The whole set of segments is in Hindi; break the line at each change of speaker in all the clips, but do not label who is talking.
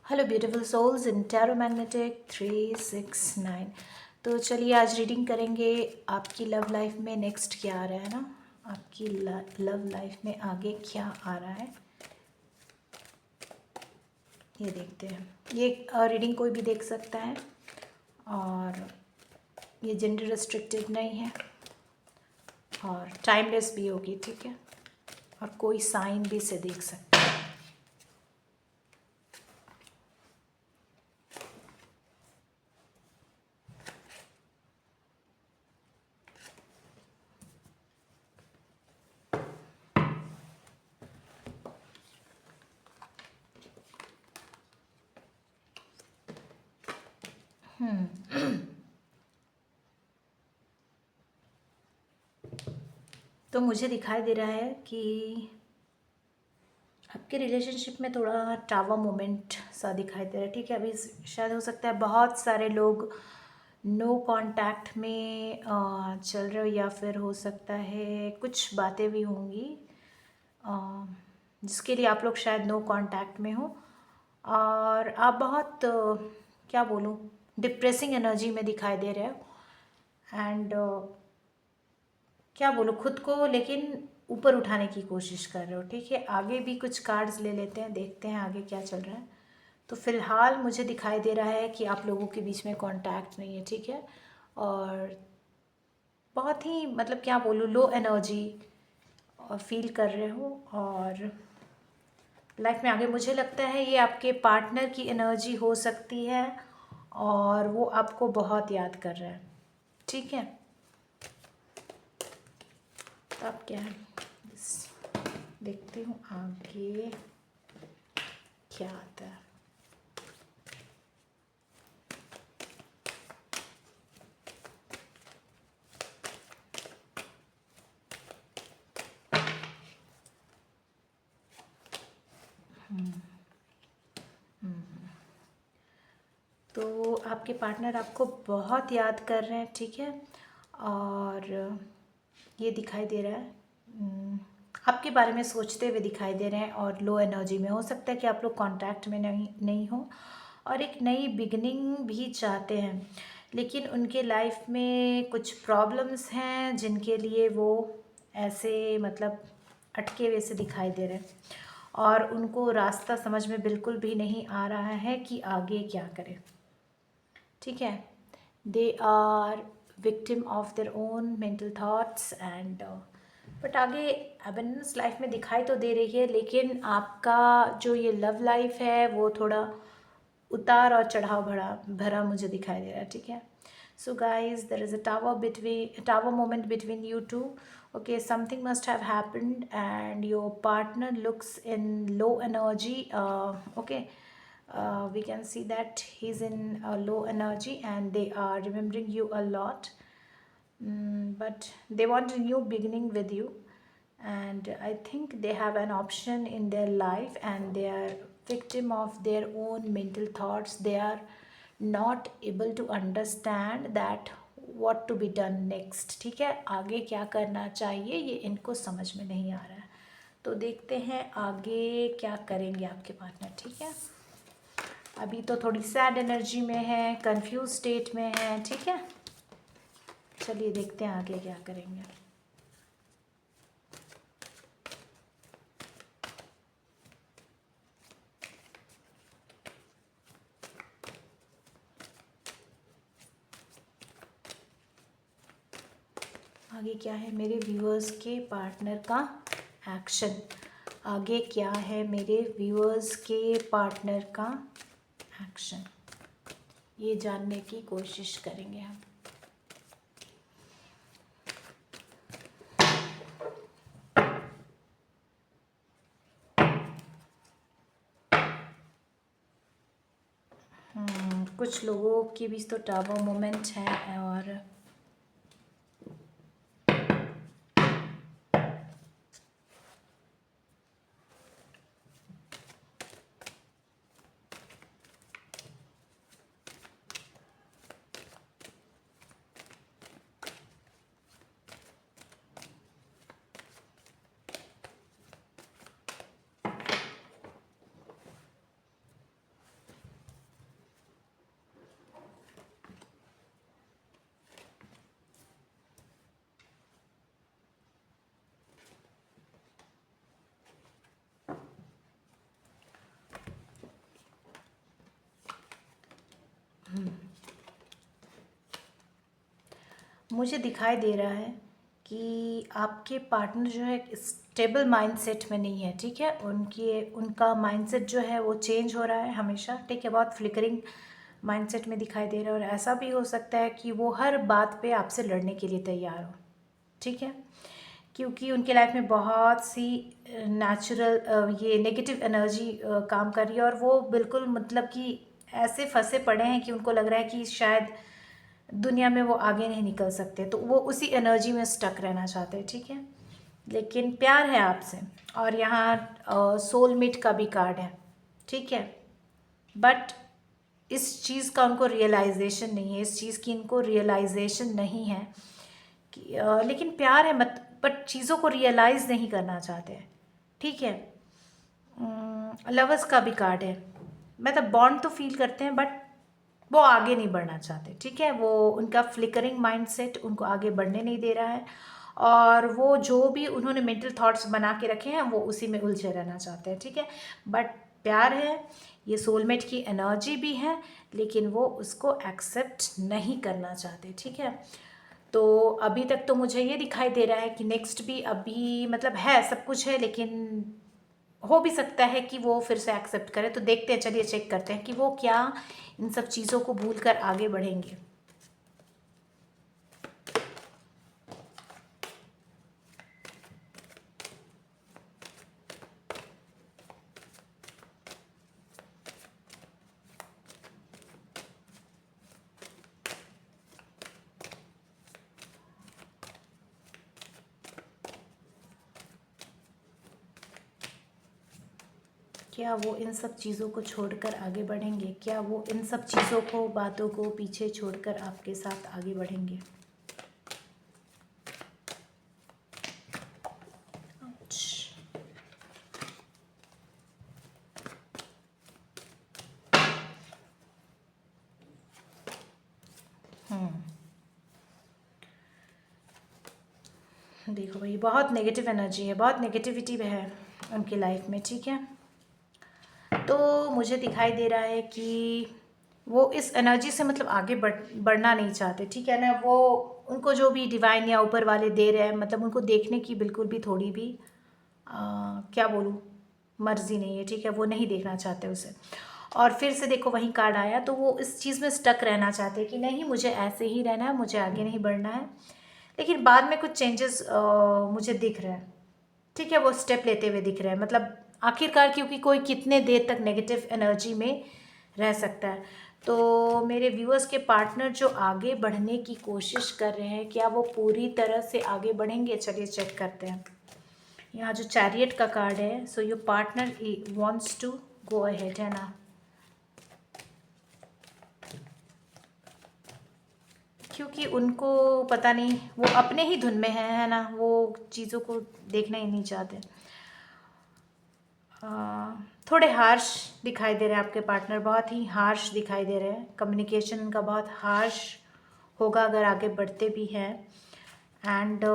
हेलो ब्यूटीफुल सोल्स इन टैरो मैग्नेटिक 369। तो चलिए आज रीडिंग करेंगे आपकी लव लाइफ में नेक्स्ट क्या आ रहा है ना। आपकी लव लाइफ में आगे क्या आ रहा है ये देखते हैं। ये रीडिंग कोई भी देख सकता है और ये जेंडर रिस्ट्रिक्टेड नहीं है और टाइमलेस भी होगी, ठीक है। और कोई साइन भी से देख सकते हैं। तो मुझे दिखाई दे रहा है कि आपके रिलेशनशिप में थोड़ा टावर मोमेंट सा दिखाई दे रहा है, ठीक है। अभी शायद हो सकता है बहुत सारे लोग नो कांटेक्ट में चल रहे हो, या फिर हो सकता है कुछ बातें भी होंगी जिसके लिए आप लोग शायद नो कांटेक्ट में हो। और आप बहुत क्या बोलूँ, डिप्रेसिंग एनर्जी में दिखाई दे रहे हो। एंड क्या बोलो, खुद को लेकिन ऊपर उठाने की कोशिश कर रहे हो, ठीक है। आगे भी कुछ कार्ड्स ले लेते हैं, देखते हैं आगे क्या चल रहा है। तो फिलहाल मुझे दिखाई दे रहा है कि आप लोगों के बीच में कांटेक्ट नहीं है, ठीक है। और बहुत ही मतलब क्या बोलूँ, लो एनर्जी फील कर रहे हो। और लाइफ में आगे मुझे लगता है ये आपके पार्टनर की एनर्जी हो सकती है और वो आपको बहुत याद कर रहा है, ठीक है। तो अब क्या है, देखती हूँ आगे क्या आता है। तो आपके पार्टनर आपको बहुत याद कर रहे हैं, ठीक है। और ये दिखाई दे रहा है आपके बारे में सोचते हुए दिखाई दे रहे हैं और लो एनर्जी में। हो सकता है कि आप लोग कांटेक्ट में नहीं हो और एक नई बिगनिंग भी चाहते हैं, लेकिन उनके लाइफ में कुछ प्रॉब्लम्स हैं जिनके लिए वो ऐसे मतलब अटके हुए से दिखाई दे रहे हैं और उनको रास्ता समझ में बिल्कुल भी नहीं आ रहा है कि आगे क्या करें, ठीक है। They are victim of their own mental thoughts and but आगे अबेंडेंस लाइफ में दिखाई तो दे रही है, लेकिन आपका जो ये लव लाइफ है वो थोड़ा उतार और चढ़ाव भरा भरा मुझे दिखाई दे रहा है, ठीक है। So guys, there is a tower moment between you two. Okay, something must have happened and your partner looks in low energy. Okay, we can see that he's in low energy and they are remembering you a lot. But they want a new beginning with you, and I think they have an option in their life and they are victim of their own mental thoughts. They are not able to understand that what to be done next, ठीक है। आगे क्या करना चाहिए ये इनको समझ में नहीं आ रहा है। तो देखते हैं आगे क्या करेंगे आपके पार्टनर, ठीक है। अभी तो थोड़ी सैड एनर्जी में है, कंफ्यूज स्टेट में है, ठीक है। चलिए देखते हैं आगे क्या करेंगे। आगे क्या है मेरे व्यूअर्स के पार्टनर का एक्शन। आगे क्या है मेरे व्यूअर्स के पार्टनर का एक्शन, ये जानने की कोशिश करेंगे हम। कुछ लोगों के बीच तो टावर मोमेंट है और मुझे दिखाई दे रहा है कि आपके पार्टनर जो है स्टेबल माइंडसेट में नहीं है, ठीक है। उनका माइंडसेट जो है वो चेंज हो रहा है हमेशा, ठीक है। बहुत फ्लिकरिंग माइंडसेट में दिखाई दे रहा है, और ऐसा भी हो सकता है कि वो हर बात पे आपसे लड़ने के लिए तैयार हो, ठीक है। क्योंकि उनके लाइफ में बहुत सी नेचुरल ये नेगेटिव एनर्जी काम कर रही है, और वो बिल्कुल मतलब कि ऐसे फंसे पड़े हैं कि उनको लग रहा है कि शायद दुनिया में वो आगे नहीं निकल सकते, तो वो उसी एनर्जी में स्टक रहना चाहते हैं, ठीक है। लेकिन प्यार है आपसे, और यहाँ सोलमेट का भी कार्ड है, ठीक है। बट इस चीज़ का उनको रियलाइजेशन नहीं है, इस चीज़ की इनको रियलाइजेशन नहीं है कि लेकिन प्यार है, मत बट चीज़ों को रियलाइज़ नहीं करना चाहते हैं, ठीक है। लवर्स का भी कार्ड है, मतलब बॉन्ड तो फील करते हैं बट वो आगे नहीं बढ़ना चाहते, ठीक है। वो उनका फ्लिकरिंग माइंडसेट उनको आगे बढ़ने नहीं दे रहा है, और वो जो भी उन्होंने मेंटल थॉट्स बना के रखे हैं वो उसी में उलझे रहना चाहते हैं, ठीक है। बट प्यार है, ये सोलमेट की एनर्जी भी है, लेकिन वो उसको एक्सेप्ट नहीं करना चाहते, ठीक है। तो अभी तक तो मुझे ये दिखाई दे रहा है कि नेक्स्ट भी अभी मतलब है, सब कुछ है, लेकिन हो भी सकता है कि वो फिर से एक्सेप्ट करे। तो देखते हैं, चलिए चेक करते हैं कि वो क्या इन सब चीज़ों को भूल कर आगे बढ़ेंगे। क्या वो इन सब चीज़ों को छोड़कर आगे बढ़ेंगे? क्या वो इन सब चीज़ों को, बातों को पीछे छोड़कर आपके साथ आगे बढ़ेंगे? Ouch. देखो भाई, बहुत नेगेटिव एनर्जी है, बहुत नेगेटिविटी है उनकी लाइफ में, ठीक है। तो मुझे दिखाई दे रहा है कि वो इस एनर्जी से मतलब आगे बढ़ना नहीं चाहते, ठीक है ना। वो उनको जो भी डिवाइन या ऊपर वाले दे रहे हैं, मतलब उनको देखने की बिल्कुल भी थोड़ी भी क्या बोलूँ, मर्जी नहीं है, ठीक है। वो नहीं देखना चाहते उसे। और फिर से देखो वही कार्ड आया, तो वो इस चीज़ में स्टक रहना चाहते हैं कि नहीं, मुझे ऐसे ही रहना है, मुझे आगे नहीं बढ़ना है। लेकिन बाद में कुछ चेंजेस मुझे दिख रहे हैं, ठीक है। वो स्टेप लेते हुए दिख रहे हैं, मतलब आखिरकार, क्योंकि कोई कितने देर तक नेगेटिव एनर्जी में रह सकता है। तो मेरे व्यूअर्स के पार्टनर जो आगे बढ़ने की कोशिश कर रहे हैं, क्या वो पूरी तरह से आगे बढ़ेंगे? चलिए चेक करते हैं। यहाँ जो चैरियट का कार्ड है, so your partner wants to go ahead, है ना। क्योंकि उनको पता नहीं, वो अपने ही धुन में है ना, वो चीज़ों को देखना ही नहीं चाहते। थोड़े हार्श दिखाई दे रहे हैं आपके पार्टनर, बहुत ही हार्श दिखाई दे रहे हैं। कम्युनिकेशन का बहुत हार्श होगा अगर आगे बढ़ते भी हैं। एंड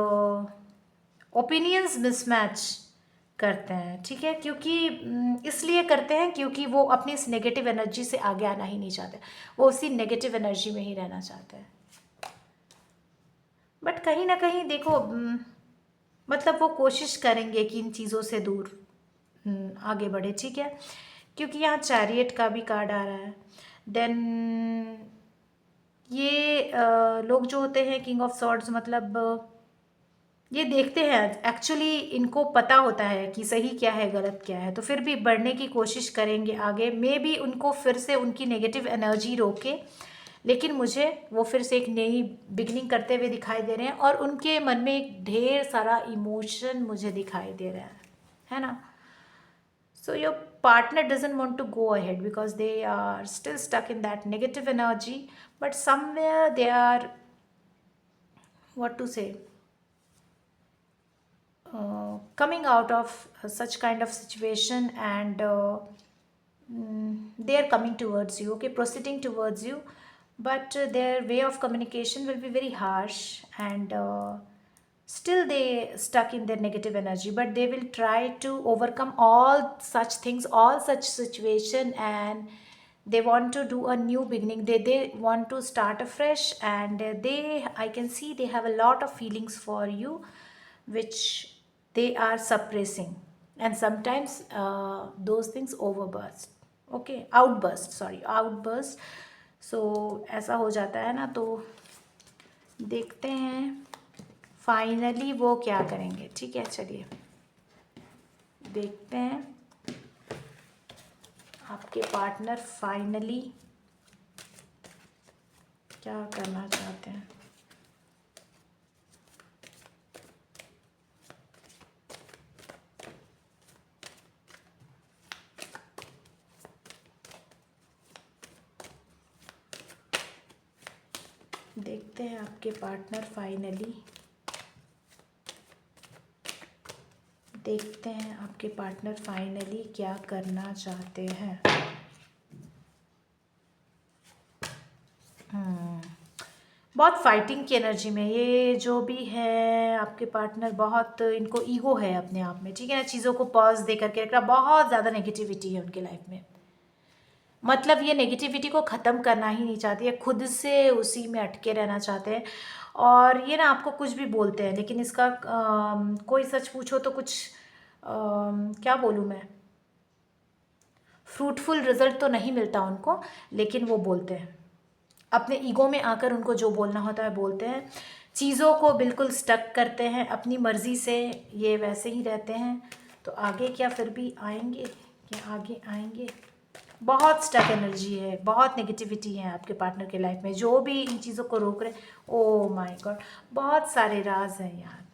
ओपिनियंस मिसमैच करते हैं, ठीक है। क्योंकि इसलिए करते हैं क्योंकि वो अपनी इस नेगेटिव एनर्जी से आगे आना ही नहीं चाहते, वो उसी नेगेटिव एनर्जी में ही रहना चाहते हैं। बट कहीं ना कहीं देखो, मतलब वो कोशिश करेंगे कि इन चीज़ों से दूर आगे बढ़े, ठीक है। क्योंकि यहाँ चैरियट का भी कार्ड आ रहा है। देन ये लोग जो होते हैं किंग ऑफ सॉर्ड्स, मतलब ये देखते हैं, एक्चुअली इनको पता होता है कि सही क्या है गलत क्या है, तो फिर भी बढ़ने की कोशिश करेंगे आगे। मे बी उनको फिर से उनकी नेगेटिव एनर्जी रोके, लेकिन मुझे वो फिर से एक नई बिगनिंग करते हुए दिखाई दे रहे हैं, और उनके मन में एक ढेर सारा इमोशन मुझे दिखाई दे रहा है ना। So your partner doesn't want to go ahead because they are still stuck in that negative energy, but somewhere they are, what to say, coming out of such kind of situation, and they are coming towards you, okay, proceeding towards you. But their way of communication will be very harsh, and still they stuck in their negative energy, but they will try to overcome all such things, all such situation, and they want to do a new beginning, they want to start afresh, and I can see they have a lot of feelings for you which they are suppressing, and sometimes those things overburst, okay, outburst. So ऐसा हो जाता है ना, तो देखते हैं फाइनली वो क्या करेंगे। ठीक है, चलिए देखते हैं आपके पार्टनर फाइनली क्या करना चाहते हैं। देखते हैं आपके पार्टनर फाइनली, देखते हैं आपके पार्टनर फाइनली क्या करना चाहते हैं। बहुत फाइटिंग की एनर्जी में ये जो भी है आपके पार्टनर, बहुत इनको ईगो है अपने आप में, ठीक है ना, चीज़ों को पॉज दे करके रख रहा, बहुत ज़्यादा नेगेटिविटी है उनके लाइफ में। मतलब ये नेगेटिविटी को ख़त्म करना ही नहीं चाहती है, खुद से उसी में अटके रहना चाहते हैं। और ये ना आपको कुछ भी बोलते हैं, लेकिन इसका कोई सच पूछो तो कुछ क्या बोलूँ मैं, फ्रूटफुल रिजल्ट तो नहीं मिलता उनको, लेकिन वो बोलते हैं अपने ईगो में आकर, उनको जो बोलना होता है बोलते हैं, चीज़ों को बिल्कुल स्टक करते हैं अपनी मर्ज़ी से, ये वैसे ही रहते हैं। तो आगे क्या फिर भी आएंगे, क्या आगे आएंगे? बहुत स्टक एनर्जी है, बहुत नेगेटिविटी है आपके पार्टनर के लाइफ में, जो भी इन चीज़ों को रोक रहे। ओ माय गॉड, बहुत सारे राज हैं यार,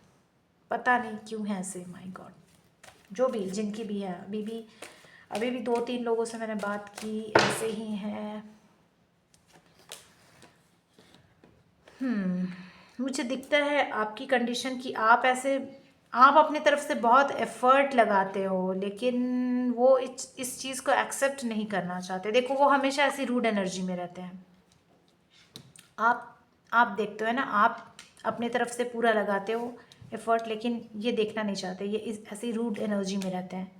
पता नहीं क्यों है ऐसे। माय गॉड, जो भी जिनकी भी है, अभी भी 2-3 लोगों से मैंने बात की, ऐसे ही हैं। मुझे दिखता है आपकी कंडीशन कि आप अपने तरफ से बहुत एफर्ट लगाते हो, लेकिन वो इस चीज़ को एक्सेप्ट नहीं करना चाहते। देखो, वो हमेशा ऐसी रूड एनर्जी में रहते हैं। आप देखते हो ना, आप अपने तरफ से पूरा लगाते हो एफर्ट, लेकिन ये देखना नहीं चाहते, ये ऐसी रूड एनर्जी में रहते हैं।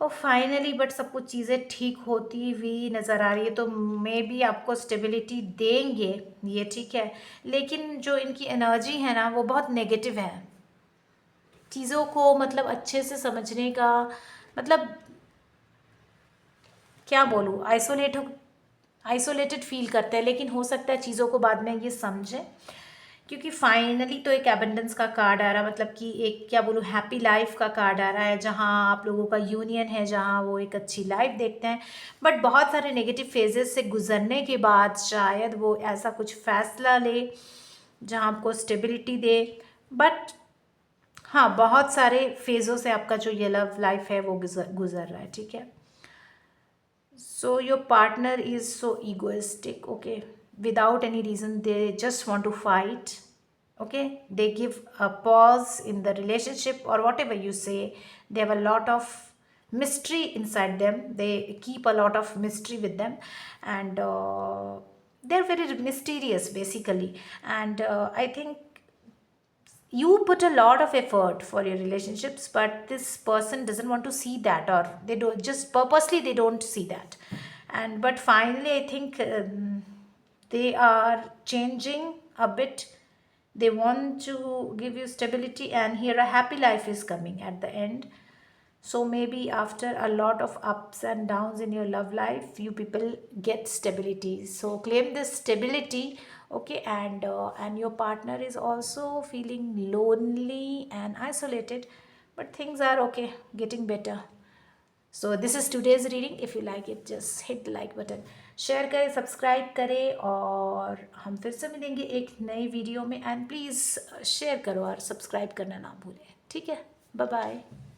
और फाइनली बट सब कुछ चीज़ें ठीक होती हुई नज़र आ रही है, तो मे बी आपको स्टेबिलिटी देंगे ये, ठीक है। लेकिन जो इनकी एनर्जी है ना, वो बहुत नेगेटिव है। चीज़ों को मतलब अच्छे से समझने का, मतलब क्या बोलूँ, आइसोलेटेड फील करते हैं, लेकिन हो सकता है चीज़ों को बाद में ये समझें, क्योंकि फाइनली तो एक एबंडेंस का कार्ड आ रहा है, मतलब कि एक क्या बोलूँ, हैप्पी लाइफ का कार्ड आ रहा है, जहाँ आप लोगों का यूनियन है, जहाँ वो एक अच्छी लाइफ देखते हैं। बट बहुत सारे नेगेटिव फेजेस से गुजरने के बाद शायद वो ऐसा कुछ फैसला ले जहाँ आपको स्टेबिलिटी दे। बट हाँ, बहुत सारे फेज़ों से आपका जो ये लव लाइफ है वो गुजर रहा है, ठीक है। So your partner is so egoistic, okay, without any reason they just want to fight, okay, they give a pause in the relationship or whatever you say. They have a lot of mystery inside them, they keep a lot of mystery with them, and they're very mysterious basically. And I think you put a lot of effort for your relationships, but this person doesn't want to see that, or they don't, just purposely they don't see that. And but finally I think they are changing a bit. They want to give you stability, and here a happy life is coming at the end. So maybe after a lot of ups and downs in your love life, you people get stability. So claim this stability, okay? And your partner is also feeling lonely and isolated, but things are okay, getting better. So this is today's reading. If you like it, just hit the like button, share करें, सब्सक्राइब करें, और हम फिर से मिलेंगे एक नई वीडियो में। एंड प्लीज़ शेयर करो और सब्सक्राइब करना ना भूलें, ठीक है। Bye bye.